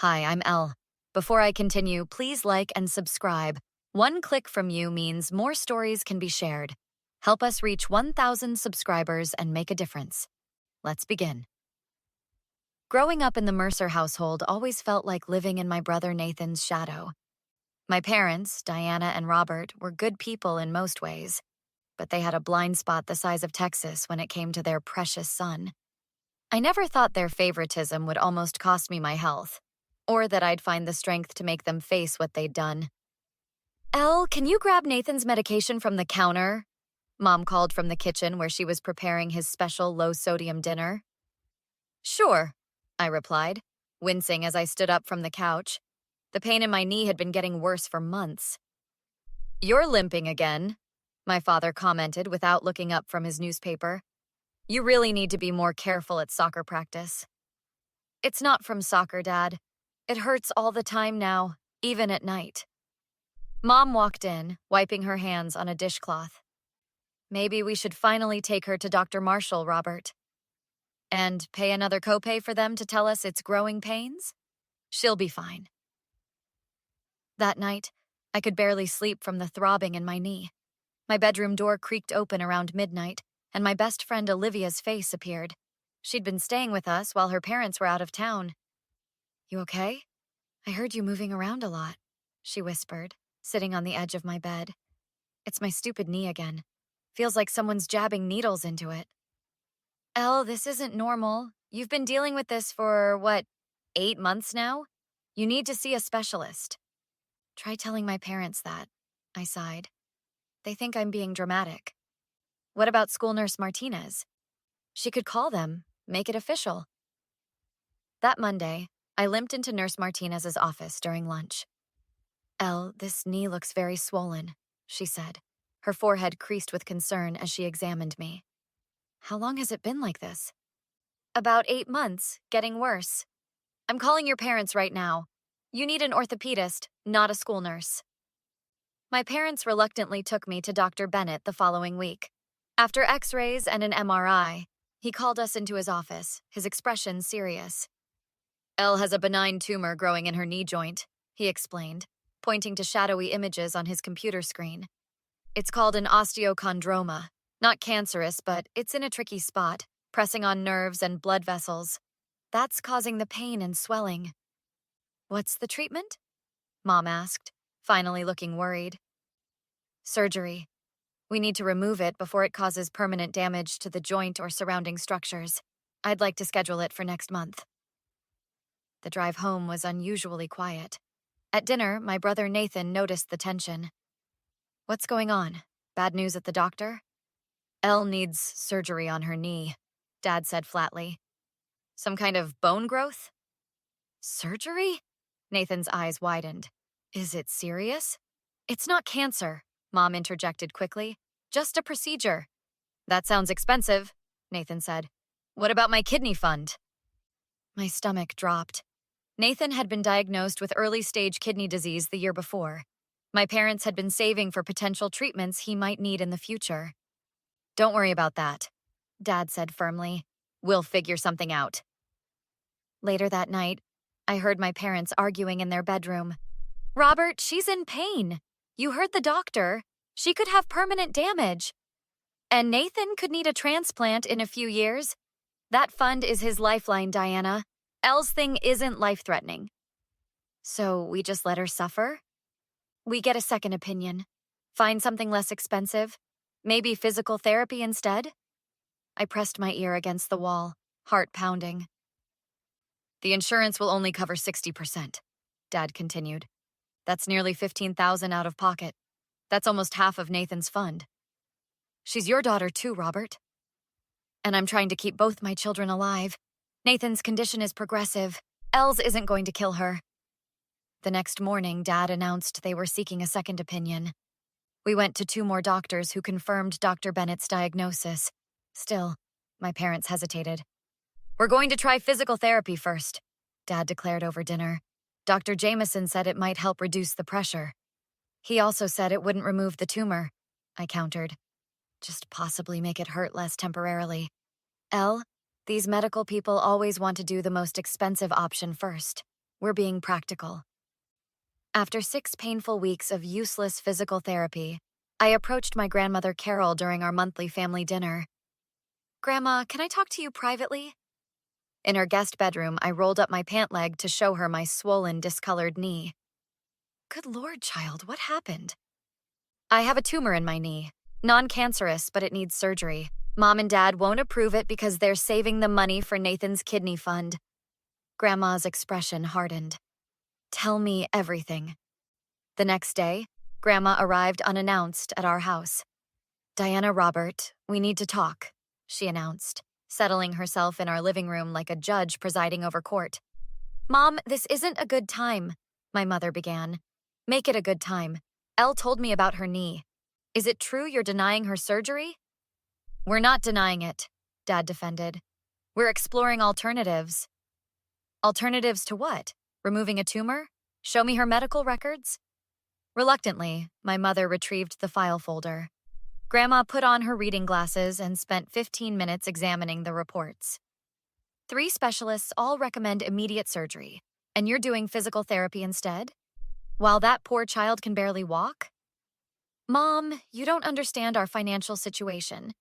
Hi, I'm Elle. Before I continue, please like and subscribe. One click from you means more stories can be shared. Help us reach 1,000 subscribers and make a difference. Let's begin. Growing up in the Mercer household always felt like living in my brother Nathan's shadow. My parents, Diana and Robert, were good people in most ways, but they had a blind spot the size of Texas when it came to their precious son. I never thought their favoritism would almost cost me my health, or that I'd find the strength to make them face what they'd done. Elle, can you grab Nathan's medication from the counter? Mom called from the kitchen where she was preparing his special low-sodium dinner. Sure, I replied, wincing as I stood up from the couch. The pain in my knee had been getting worse for months. You're limping again, my father commented without looking up from his newspaper. You really need to be more careful at soccer practice. It's not from soccer, Dad. It hurts all the time now, even at night. Mom walked in, wiping her hands on a dishcloth. Maybe we should finally take her to Dr. Marshall, Robert. And pay another copay for them to tell us it's growing pains? She'll be fine. That night, I could barely sleep from the throbbing in my knee. My bedroom door creaked open around midnight, and my best friend Olivia's face appeared. She'd been staying with us while her parents were out of town. You okay? I heard you moving around a lot, she whispered, sitting on the edge of my bed. It's my stupid knee again. Feels like someone's jabbing needles into it. Elle, this isn't normal. You've been dealing with this for, 8 months now? You need to see a specialist. Try telling my parents that, I sighed. They think I'm being dramatic. What about school nurse Martinez? She could call them, make it official. That Monday, I limped into Nurse Martinez's office during lunch. Elle, this knee looks very swollen, she said, her forehead creased with concern as she examined me. How long has it been like this? About 8 months, getting worse. I'm calling your parents right now. You need an orthopedist, not a school nurse. My parents reluctantly took me to Dr. Bennett the following week. After x-rays and an MRI, he called us into his office, his expression serious. Elle has a benign tumor growing in her knee joint, he explained, pointing to shadowy images on his computer screen. It's called an osteochondroma. Not cancerous, but it's in a tricky spot, pressing on nerves and blood vessels. That's causing the pain and swelling. What's the treatment? Mom asked, finally looking worried. Surgery. We need to remove it before it causes permanent damage to the joint or surrounding structures. I'd like to schedule it for next month. The drive home was unusually quiet. At dinner, my brother Nathan noticed the tension. What's going on? Bad news at the doctor? Elle needs surgery on her knee, Dad said flatly. Some kind of bone growth? Surgery? Nathan's eyes widened. Is it serious? It's not cancer, Mom interjected quickly. Just a procedure. That sounds expensive, Nathan said. What about my kidney fund? My stomach dropped. Nathan had been diagnosed with early-stage kidney disease the year before. My parents had been saving for potential treatments he might need in the future. Don't worry about that, Dad said firmly. We'll figure something out. Later that night, I heard my parents arguing in their bedroom. Robert, she's in pain. You heard the doctor. She could have permanent damage. And Nathan could need a transplant in a few years. That fund is his lifeline, Diana. Elle's thing isn't life-threatening. So we just let her suffer? We get a second opinion. Find something less expensive. Maybe physical therapy instead? I pressed my ear against the wall, heart pounding. The insurance will only cover 60%, Dad continued. That's nearly $15,000 out of pocket. That's almost half of Nathan's fund. She's your daughter too, Robert. And I'm trying to keep both my children alive. Nathan's condition is progressive. Elle's isn't going to kill her. The next morning, Dad announced they were seeking a second opinion. We went to 2 more doctors who confirmed Dr. Bennett's diagnosis. Still, my parents hesitated. We're going to try physical therapy first, Dad declared over dinner. Dr. Jameson said it might help reduce the pressure. He also said it wouldn't remove the tumor, I countered. Just possibly make it hurt less temporarily. Elle, these medical people always want to do the most expensive option first. We're being practical. After 6 painful weeks of useless physical therapy, I approached my grandmother Carol during our monthly family dinner. "Grandma, can I talk to you privately?" In her guest bedroom, I rolled up my pant leg to show her my swollen, discolored knee. "Good Lord, child, what happened?" "I have a tumor in my knee. Non-cancerous, but it needs surgery. Mom and Dad won't approve it because they're saving the money for Nathan's kidney fund." Grandma's expression hardened. "Tell me everything." The next day, Grandma arrived unannounced at our house. "Diana, Robert, we need to talk," she announced, settling herself in our living room like a judge presiding over court. "Mom, this isn't a good time," my mother began. "Make it a good time. Elle told me about her knee. Is it true you're denying her surgery?" "We're not denying it," Dad defended. "We're exploring alternatives." "Alternatives to what? Removing a tumor? Show me her medical records?" Reluctantly, my mother retrieved the file folder. Grandma put on her reading glasses and spent 15 minutes examining the reports. "3 specialists all recommend immediate surgery, and you're doing physical therapy instead? While that poor child can barely walk?" "Mom, you don't understand our financial situation."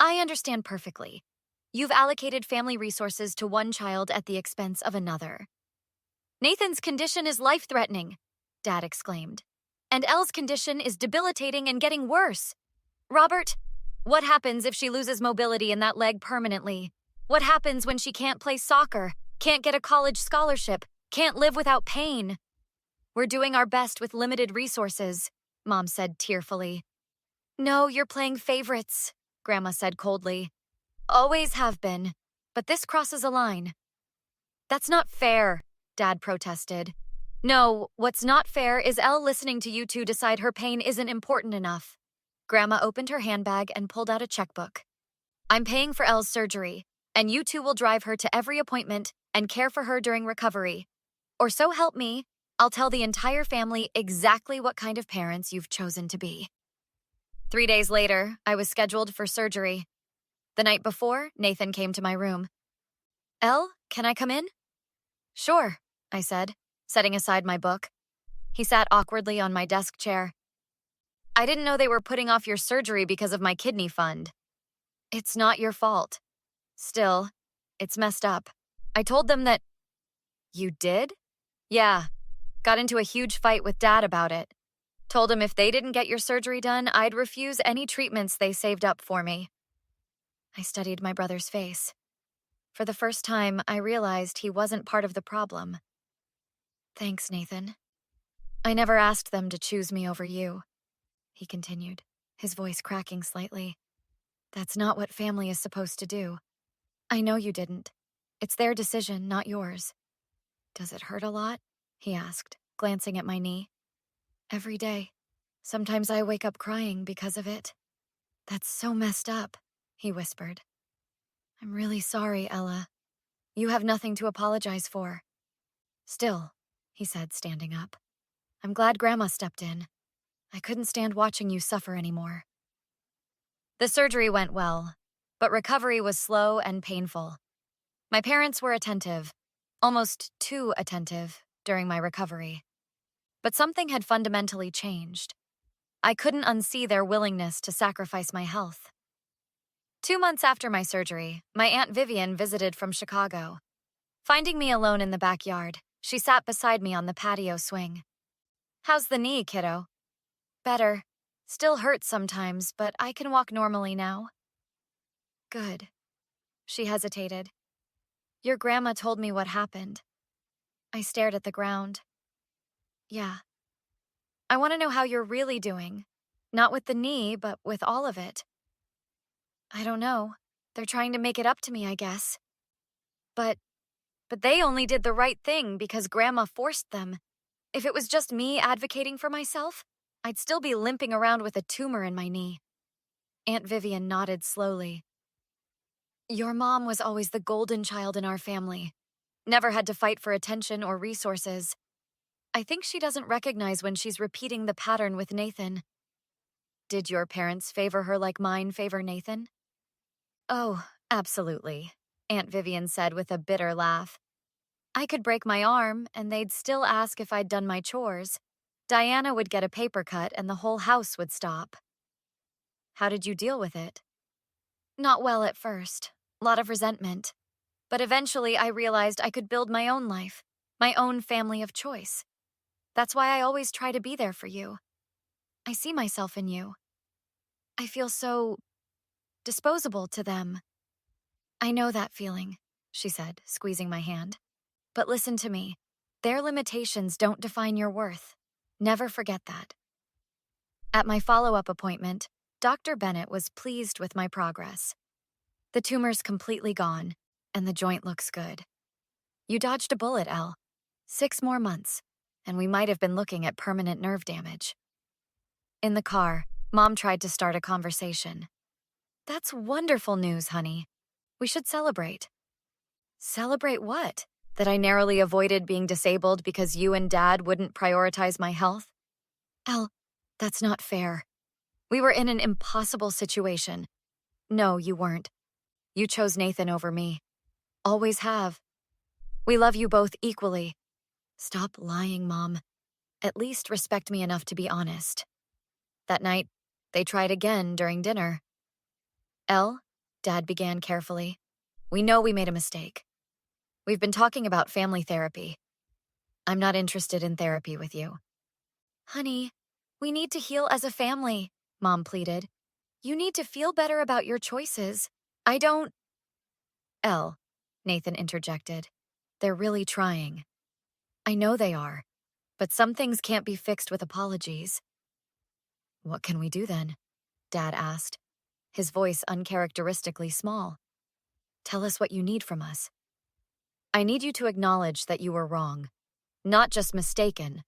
"I understand perfectly. You've allocated family resources to one child at the expense of another." "Nathan's condition is life-threatening," Dad exclaimed. "And Elle's condition is debilitating and getting worse. Robert, what happens if she loses mobility in that leg permanently? What happens when she can't play soccer, can't get a college scholarship, can't live without pain?" "We're doing our best with limited resources," Mom said tearfully. "No, you're playing favorites," Grandma said coldly. "Always have been, but this crosses a line." "That's not fair," Dad protested. "No, what's not fair is Elle listening to you two decide her pain isn't important enough." Grandma opened her handbag and pulled out a checkbook. "I'm paying for Elle's surgery, and you two will drive her to every appointment and care for her during recovery. Or so help me, I'll tell the entire family exactly what kind of parents you've chosen to be." 3 days later, I was scheduled for surgery. The night before, Nathan came to my room. "Elle, can I come in?" "Sure," I said, setting aside my book. He sat awkwardly on my desk chair. "I didn't know they were putting off your surgery because of my kidney fund." "It's not your fault. Still, it's messed up. I told them that—" "You did?" "Yeah. Got into a huge fight with Dad about it. Told him if they didn't get your surgery done, I'd refuse any treatments they saved up for me." I studied my brother's face. For the first time, I realized he wasn't part of the problem. "Thanks, Nathan. I never asked them to choose me over you," he continued, his voice cracking slightly. "That's not what family is supposed to do. I know you didn't. It's their decision, not yours." "Does it hurt a lot?" he asked, glancing at my knee. "Every day. Sometimes I wake up crying because of it." "That's so messed up," he whispered. "I'm really sorry, Ella. You have nothing to apologize for." "Still," he said, standing up, "I'm glad Grandma stepped in. I couldn't stand watching you suffer anymore." The surgery went well, but recovery was slow and painful. My parents were attentive, almost too attentive, during my recovery. But something had fundamentally changed. I couldn't unsee their willingness to sacrifice my health. 2 months after my surgery, my Aunt Vivian visited from Chicago. Finding me alone in the backyard, she sat beside me on the patio swing. "How's the knee, kiddo?" "Better. Still hurts sometimes, but I can walk normally now." "Good." She hesitated. "Your grandma told me what happened." I stared at the ground. "Yeah. I want to know how you're really doing. Not with the knee, but with all of it." "I don't know. They're trying to make it up to me, I guess." But they only did the right thing because Grandma forced them. If it was just me advocating for myself, I'd still be limping around with a tumor in my knee." Aunt Vivian nodded slowly. "Your mom was always the golden child in our family. Never had to fight for attention or resources. I think she doesn't recognize when she's repeating the pattern with Nathan." "Did your parents favor her like mine favor Nathan?" "Oh, absolutely," Aunt Vivian said with a bitter laugh. I could break my arm, and they'd still ask if I'd done my chores. Diana would get a paper cut, and the whole house would stop. How did you deal with it? Not well at first. A lot of resentment. But eventually, I realized I could build my own life, my own family of choice. That's why I always try to be there for you. I see myself in you. I feel so disposable to them. I know that feeling, she said, squeezing my hand. But listen to me. Their limitations don't define your worth. Never forget that. At my follow-up appointment, Dr. Bennett was pleased with my progress. The tumor's completely gone, and the joint looks good. You dodged a bullet, Elle. 6 more months, and we might have been looking at permanent nerve damage. In the car, Mom tried to start a conversation. That's wonderful news, honey. We should celebrate. Celebrate what? That I narrowly avoided being disabled because you and Dad wouldn't prioritize my health? Elle, that's not fair. We were in an impossible situation. No, you weren't. You chose Nathan over me. Always have. We love you both equally. Stop lying, Mom. At least respect me enough to be honest. That night, they tried again during dinner. Elle, Dad began carefully, we know we made a mistake. We've been talking about family therapy. I'm not interested in therapy with you. Honey, we need to heal as a family, Mom pleaded. You need to feel better about your choices. I don't... Elle, Nathan interjected. They're really trying. I know they are, but some things can't be fixed with apologies. What can we do then? Dad asked, his voice uncharacteristically small. Tell us what you need from us. I need you to acknowledge that you were wrong. Not just mistaken.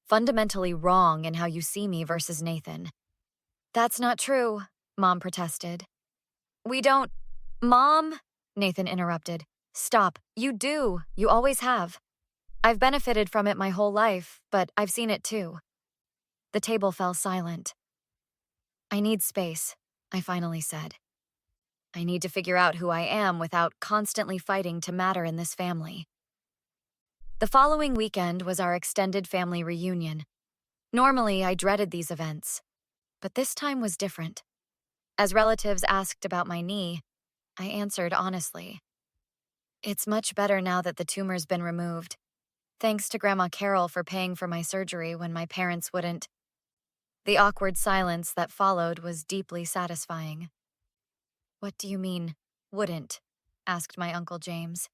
Fundamentally wrong in how you see me versus Nathan. That's not true, Mom protested. We don't... Mom, Nathan interrupted. Stop. You do. You always have. I've benefited from it my whole life, but I've seen it too. The table fell silent. I need space, I finally said. I need to figure out who I am without constantly fighting to matter in this family. The following weekend was our extended family reunion. Normally, I dreaded these events, but this time was different. As relatives asked about my knee, I answered honestly. It's much better now that the tumor's been removed. Thanks to Grandma Carol for paying for my surgery when my parents wouldn't. The awkward silence that followed was deeply satisfying. What do you mean, wouldn't? Asked my Uncle James.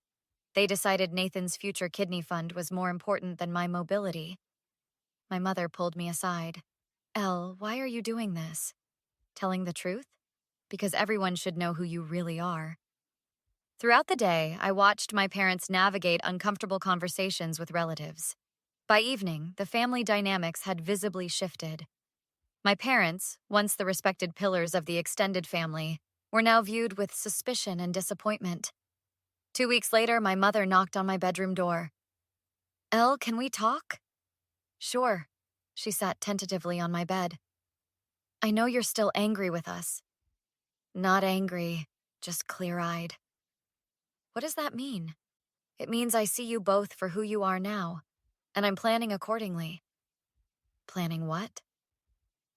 They decided Nathan's future kidney fund was more important than my mobility. My mother pulled me aside. Elle, why are you doing this? Telling the truth? Because everyone should know who you really are. Throughout the day, I watched my parents navigate uncomfortable conversations with relatives. By evening, the family dynamics had visibly shifted. My parents, once the respected pillars of the extended family, were now viewed with suspicion and disappointment. 2 weeks later, my mother knocked on my bedroom door. Elle, can we talk? Sure. She sat tentatively on my bed. I know you're still angry with us. Not angry, just clear-eyed. What does that mean? It means I see you both for who you are now, and I'm planning accordingly. Planning what?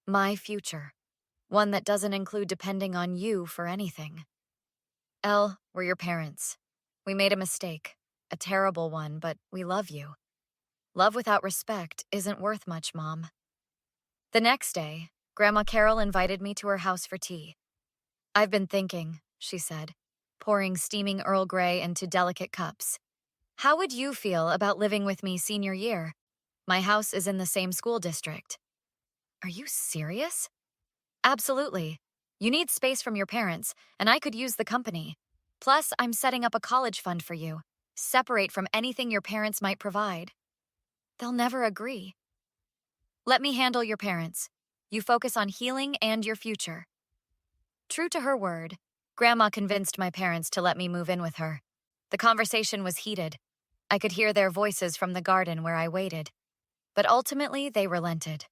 My future. One that doesn't include depending on you for anything. Elle, we're your parents. We made a mistake, a terrible one, but we love you. Love without respect isn't worth much, Mom. The next day, Grandma Carol invited me to her house for tea. I've been thinking, she said, pouring steaming Earl Grey into delicate cups. How would you feel about living with me senior year? My house is in the same school district. Are you serious? Absolutely. You need space from your parents, and I could use the company. Plus, I'm setting up a college fund for you, separate from anything your parents might provide. They'll never agree. Let me handle your parents. You focus on healing and your future. True to her word, Grandma convinced my parents to let me move in with her. The conversation was heated. I could hear their voices from the garden where I waited. But ultimately, they relented.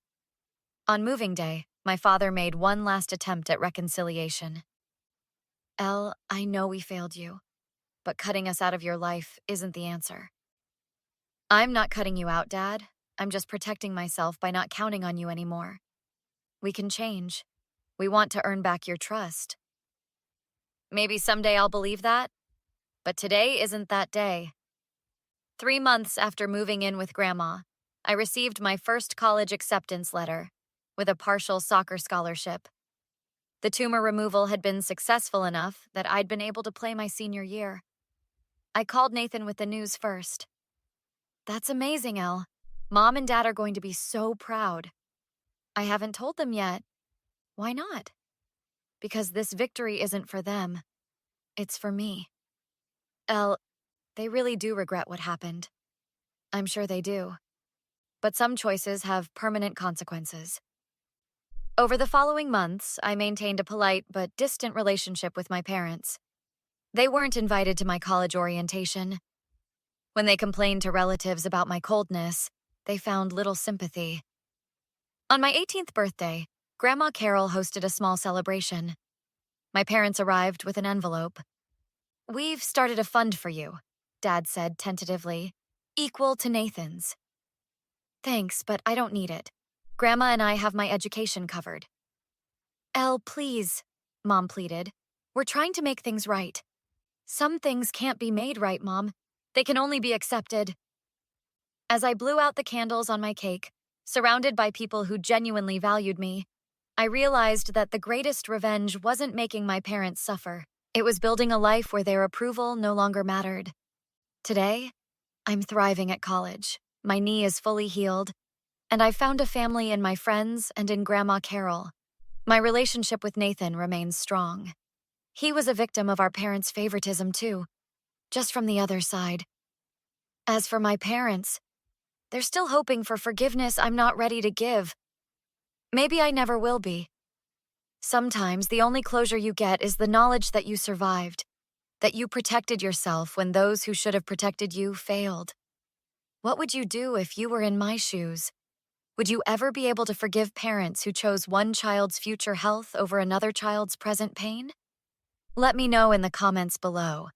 On moving day, my father made one last attempt at reconciliation. Elle, I know we failed you, but cutting us out of your life isn't the answer. I'm not cutting you out, Dad. I'm just protecting myself by not counting on you anymore. We can change. We want to earn back your trust. Maybe someday I'll believe that, but today isn't that day. 3 months after moving in with Grandma, I received my first college acceptance letter with a partial soccer scholarship. The tumor removal had been successful enough that I'd been able to play my senior year. I called Nathan with the news first. That's amazing, Elle. Mom and Dad are going to be so proud. I haven't told them yet. Why not? Because this victory isn't for them. It's for me. Elle, they really do regret what happened. I'm sure they do. But some choices have permanent consequences. Over the following months, I maintained a polite but distant relationship with my parents. They weren't invited to my college orientation. When they complained to relatives about my coldness, they found little sympathy. On my 18th birthday, Grandma Carol hosted a small celebration. My parents arrived with an envelope. "We've started a fund for you," Dad said tentatively, "equal to Nathan's." "Thanks, but I don't need it. Grandma and I have my education covered." "Elle, please," Mom pleaded. "We're trying to make things right." "Some things can't be made right, Mom. They can only be accepted." As I blew out the candles on my cake, surrounded by people who genuinely valued me, I realized that the greatest revenge wasn't making my parents suffer. It was building a life where their approval no longer mattered. Today, I'm thriving at college. My knee is fully healed, and I've found a family in my friends and in Grandma Carol. My relationship with Nathan remains strong. He was a victim of our parents' favoritism too, just from the other side. As for my parents, they're still hoping for forgiveness I'm not ready to give. Maybe I never will be. Sometimes the only closure you get is the knowledge that you survived, that you protected yourself when those who should have protected you failed. What would you do if you were in my shoes? Would you ever be able to forgive parents who chose one child's future health over another child's present pain? Let me know in the comments below.